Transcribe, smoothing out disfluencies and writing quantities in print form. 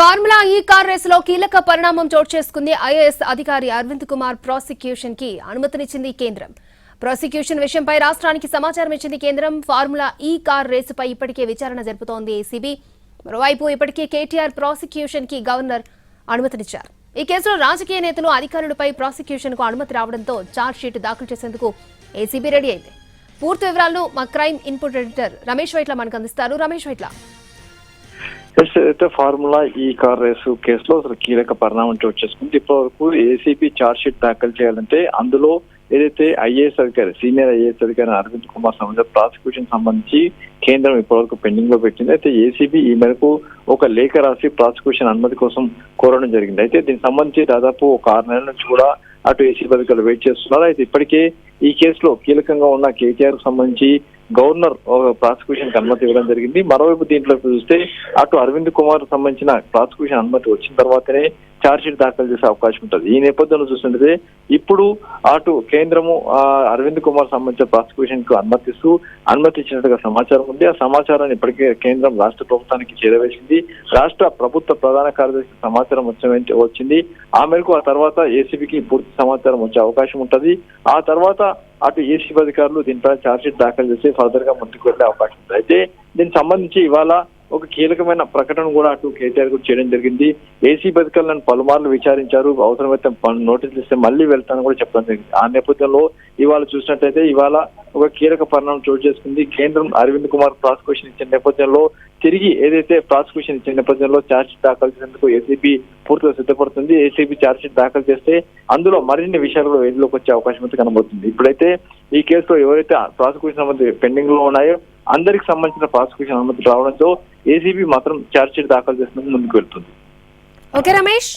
Formula ఈ car రేసులో కీలక పరిణామం చోటు చేసుకుంది. ఐఏఎస్ అధికారి అరవింద్ కుమార్ ప్రాసిక్యూషన్ కి అనుమతినిచ్చింది కేంద్రం. ప్రాసిక్యూషన్ విషయంపై రాష్ట్రానికి సమాచారం ఇచ్చింది కేంద్రం. ఫార్ములా ఈ కార్ రేసుపై ఇప్పటికే విచారణ జరుపుతోంది ఏసీబీ. మరోవైపు ఇప్పటికే కేటీఆర్ ప్రాసిక్యూషన్ కి గవర్నర్ అనుమతినిచ్చారు. ఈ కేసులో రాజకీయ నేతలు అధికారులపై ప్రాసిక్యూషన్ కు అనుమతి రావడంతో ఛార్జ్ షీట్ దాఖలు చేసేందుకు ఏసీబీ రెడీ అయింది. పూర్తి వివరాలను మా crime input editor Ramesh Vaitla మనకు అందిస్తారు. రమేష్ వైట్ల, అయితే ఫార్ములా ఈ కార్ రేసు కేసులో అసలు కీలక పరిణామం చోటు చేసుకుంది. ఇప్పటివరకు ఏసీబీ ఛార్జ్ షీట్ దాఖలు చేయాలంటే అందులో ఏదైతే ఐఏఎస్ అధికారి సీనియర్ ఐఏఎస్ అధికారి అరవింద్ కుమార్ సంబంధించిన ప్రాసిక్యూషన్ సంబంధించి కేంద్రం ఇప్పటివరకు పెండింగ్ లో పెట్టింది. అయితే ఏసీబీ ఈ మేరకు ఒక లేఖ రాసి ప్రాసిక్యూషన్ అనుమతి కోసం కోరడం జరిగింది. అయితే దీనికి సంబంధించి దాదాపు ఒక 6 నెలల నుంచి కూడా అటు ఏసీబీ అధికారులు వెయిట్ చేస్తున్నారు. అయితే ఇప్పటికే ఈ కేసులో కీలకంగా ఉన్న కేటీఆర్ కు సంబంధించి గవర్నర్ ప్రాసిక్యూషన్ కి అనుమతి ఇవ్వడం జరిగింది. మరోవైపు దీంట్లో చూస్తే అటు అరవింద్ కుమార్ సంబంధించిన ప్రాసిక్యూషన్ అనుమతి వచ్చిన తర్వాతనే ఛార్జ్ షీట్ దాఖలు చేసే అవకాశం ఉంటుంది. ఈ నేపథ్యంలో చూస్తుంటే ఇప్పుడు అటు కేంద్రము అరవింద్ కుమార్ సంబంధించిన ప్రాసిక్యూషన్ కు అనుమతి ఇచ్చినట్టుగా సమాచారం ఉంది. ఆ సమాచారాన్ని ఇప్పటికే కేంద్రం రాష్ట్ర ప్రభుత్వానికి చేరవేసింది. రాష్ట్ర ప్రభుత్వ ప్రధాన కార్యదర్శి సమాచారం వచ్చింది. ఆ మేరకు ఆ తర్వాత ఏసీబీకి పూర్తి సమాచారం వచ్చే అవకాశం ఉంటుంది. ఆ తర్వాత అటు ఏసీబీ అధికారులు దీనిపై ఛార్జ్ షీట్ దాఖలు చేసి ఫర్దర్ గా ముందుకు వెళ్లే అవకాశం ఉంది. అయితే దీనికి సంబంధించి ఇవాళ ఒక కీలకమైన ప్రకటన కూడా అటు కేటీఆర్ కూడా చేయడం జరిగింది. ఏసీబీ అధికారులను పలుమార్లు విచారించారు. అవసరమైతే నోటీసులు ఇస్తే మళ్ళీ వెళ్తానని కూడా చెప్పడం జరిగింది. ఆ నేపథ్యంలో ఇవాళ చూసినట్టయితే ఇవాళ ఒక కీలక పరిణామం చోటు చేసుకుంది. కేంద్రం అరవింద్ కుమార్ ప్రాసిక్యూషన్ ఇచ్చిన నేపథ్యంలో తిరిగి ఏదైతే ప్రాసిక్యూషన్ ఇచ్చిన నేపథ్యంలో ఛార్జ్ షీట్ దాఖలు చేసేందుకు ఏసీబీ పూర్తిగా సిద్ధపడుతుంది. ఏసీబీ ఛార్జ్ షీట్ దాఖలు చేస్తే అందులో మరిన్ని విషయాలు వెలుగులోకి వచ్చే అవకాశం అయితే కనబడుతుంది. ఇప్పుడైతే ఈ కేసులో ఎవరైతే ప్రాసిక్యూషన్ అనుమతి పెండింగ్ లో ఉన్నాయో అందరికి సంబంధించిన ప్రాసిక్యూషన్ అనుమతి రావడంతో ఏసీబీ మాత్రం ఛార్జ్ షీట్ దాఖలు చేసినందుకు ముందుకు వెళ్తుంది. ఓకే రమేష్.